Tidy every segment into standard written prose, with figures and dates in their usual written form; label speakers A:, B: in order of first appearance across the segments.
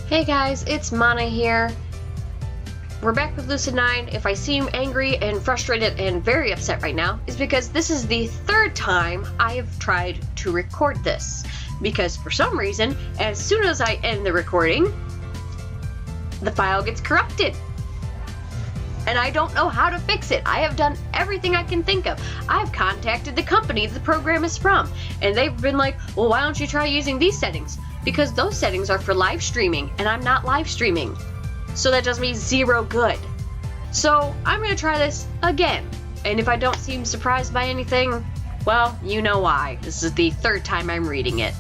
A: Hey guys, it's Mana here. We're back with Lucid9. If I seem angry and frustrated and very upset right now, it's because this is the third time I have tried to record this. Because for some reason, as soon as I end the recording, the file gets corrupted. And I don't know how to fix it. I have done everything I can think of. I've contacted the company the program is from, and they've been like, well, why don't you try using these settings? Because those settings are for live streaming, and I'm not live streaming. So that does me zero good. So I'm going to try this again. And if I don't seem surprised by anything, well, you know why. This is the third time I'm reading it.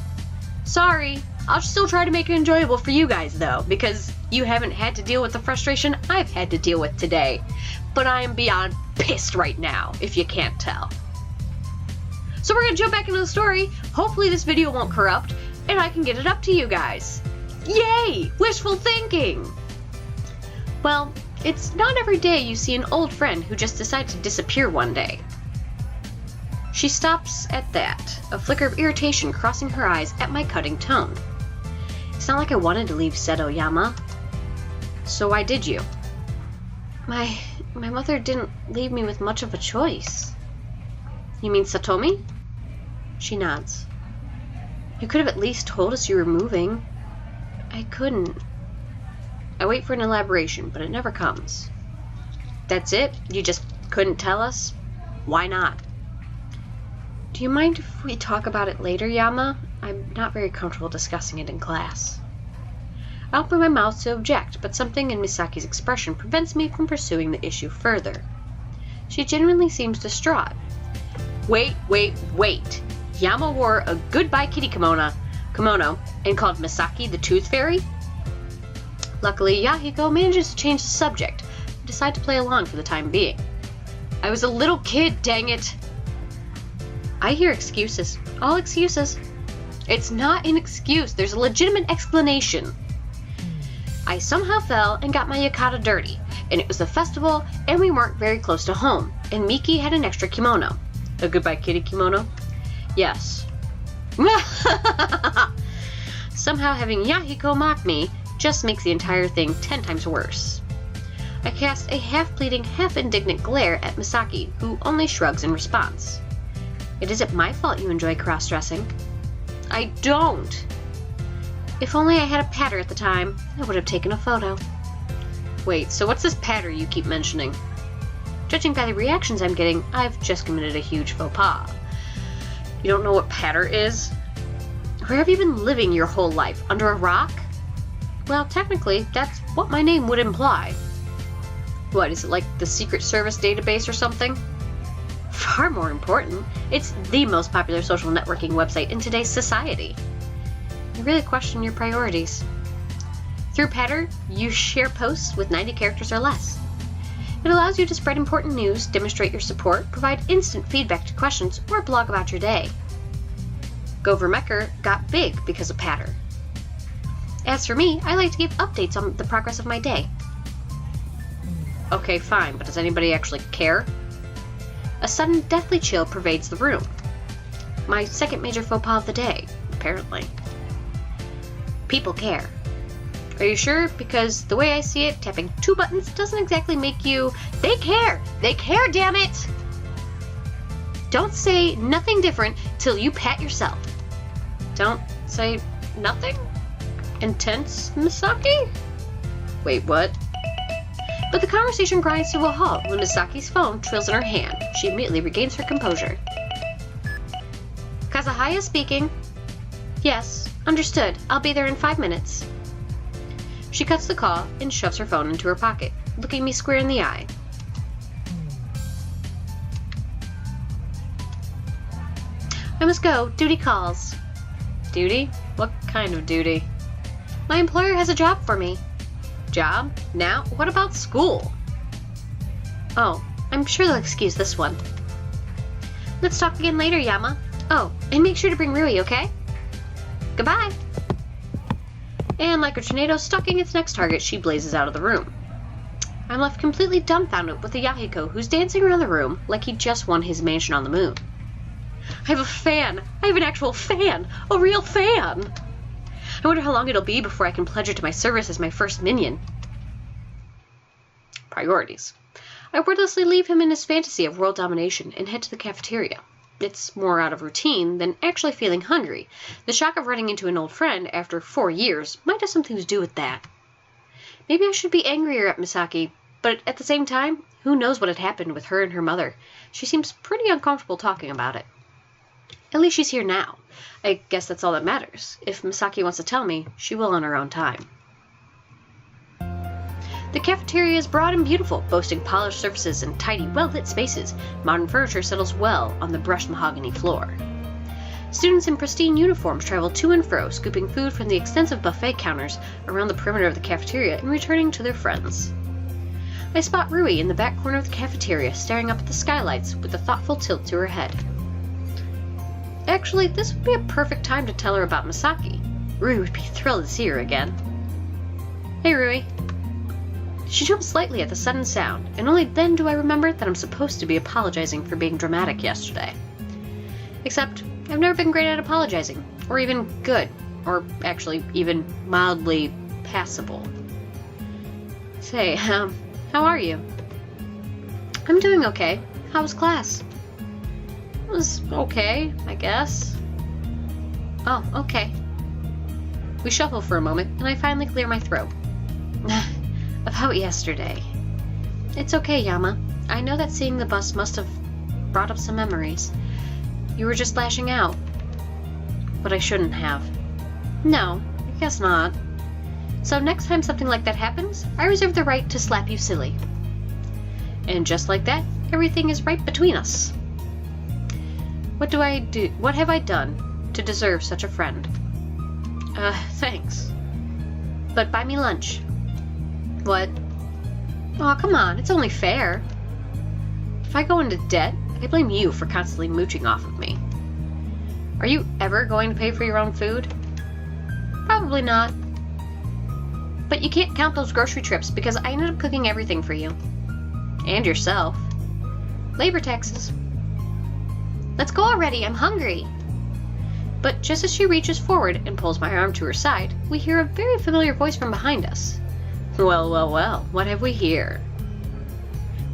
A: Sorry. I'll still try to make it enjoyable for you guys, though, because you haven't had to deal with the frustration I've had to deal with today. But I am beyond pissed right now, if you can't tell. So we're going to jump back into the story. Hopefully this video won't corrupt, and I can get it up to you guys. Yay! Wishful thinking! Well, it's not every day you see an old friend who just decides to disappear one day. She stops at that, a flicker of irritation crossing her eyes at my cutting tone. It's not like I wanted to leave Seto Yama. So why did you? My mother didn't leave me with much of a choice. You mean Satomi? She nods. You could have at least told us you were moving. I couldn't. I wait for an elaboration, but it never comes. That's it? You just couldn't tell us? Why not? Do you mind if we talk about it later, Yama? I'm not very comfortable discussing it in class. I open my mouth to object, but something in Misaki's expression prevents me from pursuing the issue further. She genuinely seems distraught. Wait. Yama wore a goodbye kitty kimono and called Misaki the Tooth Fairy? Luckily, Yahiko manages to change the subject and decide to play along for the time being. I was a little kid, dang it! I hear excuses. All excuses. It's not an excuse. There's a legitimate explanation. I somehow fell and got my yukata dirty, and it was a festival, and we weren't very close to home, and Miki had an extra kimono. A goodbye kitty kimono? Yes. Somehow having Yahiko mock me just makes the entire thing 10 times worse. I cast a half-pleading, half-indignant glare at Misaki, who only shrugs in response. It isn't my fault you enjoy cross-dressing. I don't. If only I had a patter at the time, I would have taken a photo. Wait, so what's this patter you keep mentioning? Judging by the reactions I'm getting, I've just committed a huge faux pas. You don't know what patter is? Where have you been living your whole life? Under a rock? Well, technically, that's what my name would imply. What, is it like the Secret Service database or something? Far more important, it's the most popular social networking website in today's society. You really question your priorities. Through Patter, you share posts with 90 characters or less. It allows you to spread important news, demonstrate your support, provide instant feedback to questions, or blog about your day. Govermecker got big because of Patter. As for me, I like to give updates on the progress of my day. Okay, fine, but does anybody actually care? A sudden deathly chill pervades the room. My second major faux pas of the day, apparently. People care. Are you sure? Because the way I see it, tapping 2 buttons doesn't exactly make you... They care! They care, damn it! Don't say nothing different till you pat yourself. Don't say nothing? Intense, Misaki? Wait, what? But the conversation grinds to a halt when Misaki's phone trills in her hand. She immediately regains her composure. Kazuhaya speaking. Yes, understood. I'll be there in 5 minutes. She cuts the call and shoves her phone into her pocket, looking me square in the eye. I must go. Duty calls. Duty? What kind of duty? My employer has a job for me. Job? Now? What about school? Oh, I'm sure they'll excuse this one. Let's talk again later, Yama. Oh, and make sure to bring Rui, okay? Goodbye! And like a tornado stalking its next target, she blazes out of the room. I'm left completely dumbfounded with a Yahiko who's dancing around the room like he just won his mansion on the moon. I have a fan! I have an actual fan! A real fan! I wonder how long it'll be before I can pledge her to my service as my first minion. Priorities. I wordlessly leave him in his fantasy of world domination and head to the cafeteria. It's more out of routine than actually feeling hungry. The shock of running into an old friend after 4 years might have something to do with that. Maybe I should be angrier at Misaki, but at the same time, who knows what had happened with her and her mother. She seems pretty uncomfortable talking about it. At least she's here now. I guess that's all that matters. If Misaki wants to tell me, she will on her own time. The cafeteria is broad and beautiful, boasting polished surfaces and tidy, well-lit spaces. Modern furniture settles well on the brushed mahogany floor. Students in pristine uniforms travel to and fro, scooping food from the extensive buffet counters around the perimeter of the cafeteria and returning to their friends. I spot Rui in the back corner of the cafeteria, staring up at the skylights with a thoughtful tilt to her head. Actually, this would be a perfect time to tell her about Misaki. Rui would be thrilled to see her again. Hey, Rui. She jumps slightly at the sudden sound, and only then do I remember that I'm supposed to be apologizing for being dramatic yesterday. Except, I've never been great at apologizing, or even good, or actually even mildly passable. Say, how are you? I'm doing okay. How was class? It was okay, I guess. Oh, okay. We shuffle for a moment, and I finally clear my throat. About yesterday. It's okay, Yama. I know that seeing the bus must have brought up some memories. You were just lashing out. But I shouldn't have. No, I guess not. So next time something like that happens, I reserve the right to slap you silly. And just like that, everything is right between us. What have I done to deserve such a friend? Thanks. But buy me lunch. What? Aw, come on, it's only fair. If I go into debt, I blame you for constantly mooching off of me. Are you ever going to pay for your own food? Probably not. But you can't count those grocery trips because I ended up cooking everything for you. And yourself. Labor taxes. Let's go already, I'm hungry. But just as she reaches forward and pulls my arm to her side, we hear a very familiar voice from behind us. Well, well, well, what have we here?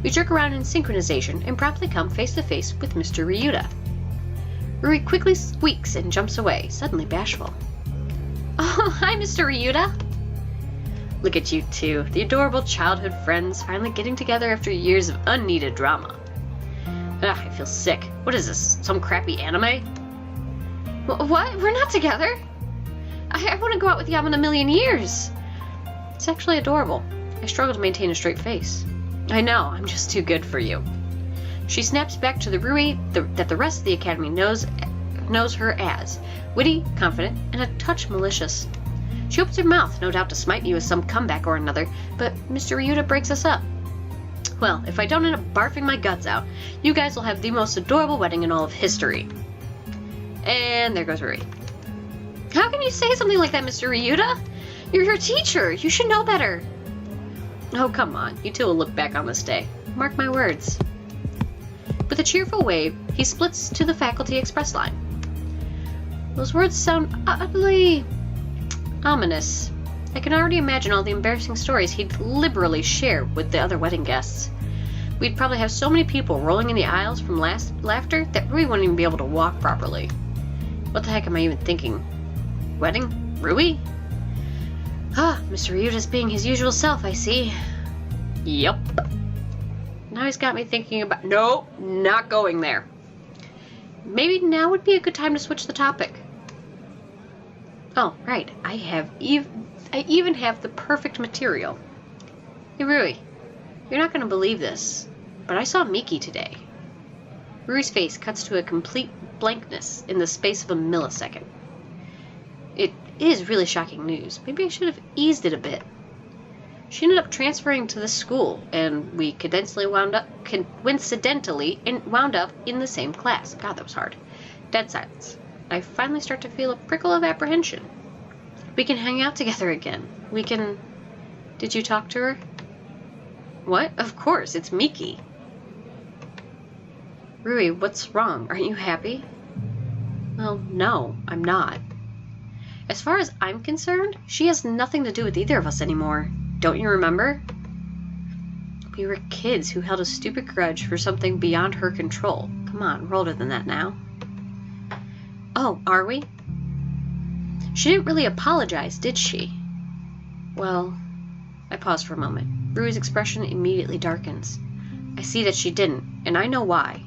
A: We jerk around in synchronization and promptly come face to face with Mr. Ryuta. Rui quickly squeaks and jumps away, suddenly bashful. Oh, hi, Mr. Ryuta! Look at you two, the adorable childhood friends finally getting together after years of unneeded drama. Ugh, I feel sick. What is this, some crappy anime? What? We're not together? I want to go out with Yama in a million years! It's actually adorable. I struggle to maintain a straight face. I know, I'm just too good for you. She snaps back to the Rui that the rest of the academy knows her as. Witty, confident, and a touch malicious. She opens her mouth, no doubt to smite me with some comeback or another, but Mr. Ryuta breaks us up. Well, if I don't end up barfing my guts out, you guys will have the most adorable wedding in all of history. And there goes Rui. How can you say something like that, Mr. Ryuta? You're your teacher. You should know better. Oh, come on. You two will look back on this day. Mark my words. With a cheerful wave, he splits to the faculty express line. Those words sound oddly ominous. I can already imagine all the embarrassing stories he'd liberally share with the other wedding guests. We'd probably have so many people rolling in the aisles from laughter that Rui wouldn't even be able to walk properly. What the heck am I even thinking? Wedding? Rui? Ah, Mr. Ryuta's being his usual self, I see. Yup. Now he's got me thinking about... No, not going there. Maybe now would be a good time to switch the topic. Oh, right. I even have the perfect material. Hey, Rui. You're not going to believe this, but I saw Miki today. Rui's face cuts to a complete blankness in the space of a millisecond. It is really shocking news. Maybe I should have eased it a bit. She ended up transferring to this school, and we coincidentally wound up in the same class. God, that was hard. Dead silence. I finally start to feel a prickle of apprehension. We can hang out together again. We can... Did you talk to her? What? Of course, it's Miki. Rui, what's wrong? Aren't you happy? Well, no, I'm not. As far as I'm concerned, she has nothing to do with either of us anymore. Don't you remember? We were kids who held a stupid grudge for something beyond her control. Come on, we're older than that now. Oh, are we? She didn't really apologize, did she? Well, I pause for a moment. Rui's expression immediately darkens. I see that she didn't, and I know why.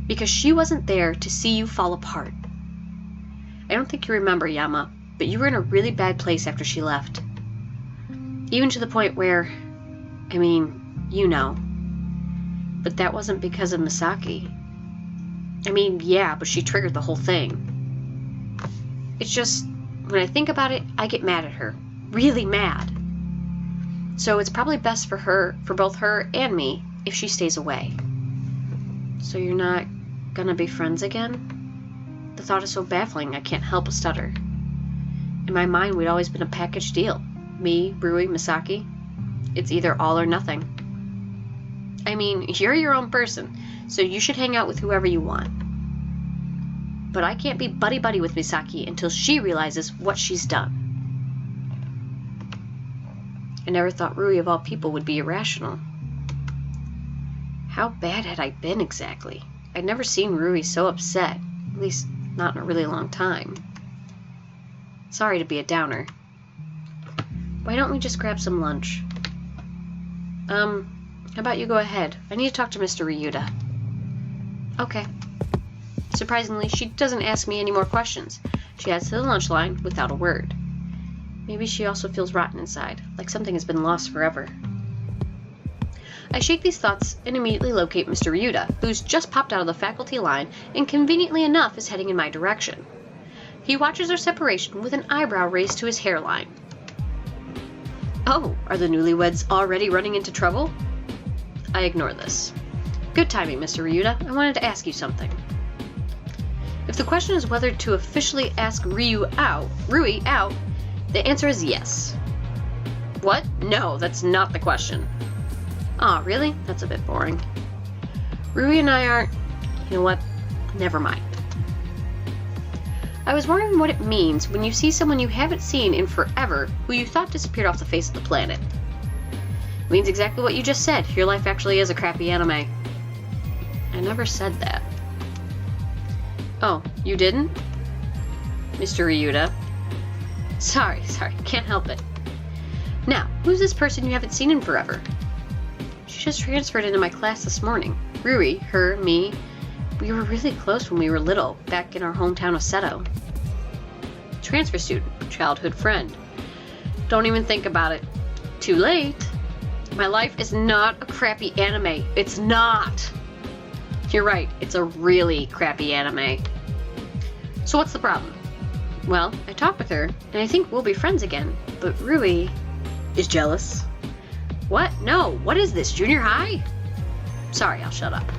A: Because she wasn't there to see you fall apart. I don't think you remember, Yama, but you were in a really bad place after she left. Even to the point where, I mean, you know. But that wasn't because of Misaki. I mean, yeah, but she triggered the whole thing. It's just, when I think about it, I get mad at her. Really mad. So it's probably best for her, for both her and me, if she stays away. So you're not gonna be friends again? The thought is so baffling, I can't help but stutter. In my mind, we'd always been a package deal. Me, Rui, Misaki. It's either all or nothing. I mean, you're your own person, so you should hang out with whoever you want. But I can't be buddy-buddy with Misaki until she realizes what she's done. I never thought Rui, of all people, would be irrational. How bad had I been exactly? I'd never seen Rui so upset, at least not in a really long time. Sorry to be a downer. Why don't we just grab some lunch? How about you go ahead? I need to talk to Mr. Ryuta. Okay. Surprisingly, she doesn't ask me any more questions. She heads to the lunch line without a word. Maybe she also feels rotten inside, like something has been lost forever. I shake these thoughts and immediately locate Mr. Ryuta, who's just popped out of the faculty line and conveniently enough is heading in my direction. He watches our separation with an eyebrow raised to his hairline. Oh, are the newlyweds already running into trouble? I ignore this. Good timing, Mr. Ryuta. I wanted to ask you something. If the question is whether to officially ask Rui out, the answer is yes. What? No, that's not the question. Aw, really? That's a bit boring. Rui and I aren't... You know what? Never mind. I was wondering what it means when you see someone you haven't seen in forever who you thought disappeared off the face of the planet. It means exactly what you just said. Your life actually is a crappy anime. I never said that. Oh, you didn't? Mr. Ryuta. Sorry, can't help it. Now, who's this person you haven't seen in forever? She just transferred into my class this morning. Rui, her, me, we were really close when we were little, back in our hometown of Seto. Transfer student, childhood friend. Don't even think about it. Too late. My life is not a crappy anime. It's not. You're right, it's a really crappy anime. So what's the problem? Well, I talked with her, and I think we'll be friends again, but Rui is jealous. What? No, what is this, junior high? Sorry, I'll shut up.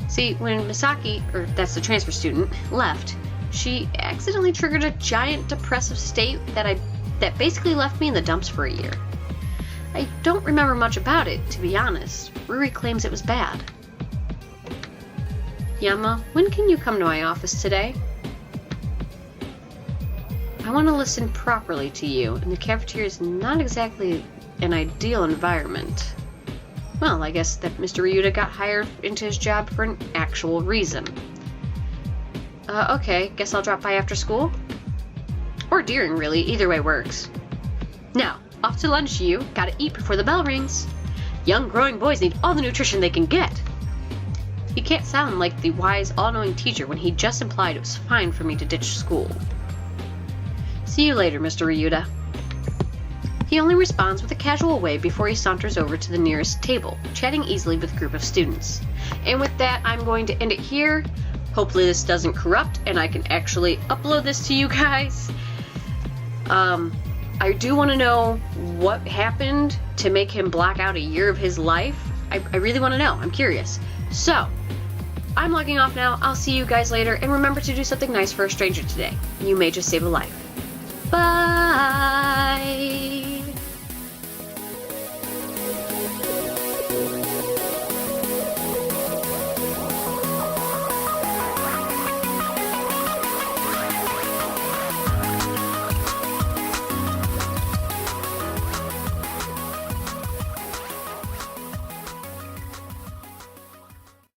A: See, when Misaki, or that's the transfer student, left, she accidentally triggered a giant depressive state that basically left me in the dumps for a year. I don't remember much about it, to be honest. Rui claims it was bad. Yama, when can you come to my office today? I want to listen properly to you, and the cafeteria is not exactly an ideal environment. Well, I guess that Mr. Ryuta got hired into his job for an actual reason. Okay, guess I'll drop by after school? Or during, really, either way works. Now, off to lunch you, gotta eat before the bell rings. Young growing boys need all the nutrition they can get. He can't sound like the wise, all-knowing teacher when he just implied it was fine for me to ditch school. See you later, Mr. Ryuta. He only responds with a casual wave before he saunters over to the nearest table, chatting easily with a group of students. And with that, I'm going to end it here. Hopefully this doesn't corrupt and I can actually upload this to you guys. I do want to know what happened to make him block out a year of his life. I really want to know. I'm curious. So, I'm logging off now. I'll see you guys later. And remember to do something nice for a stranger today. You may just save a life. Bye!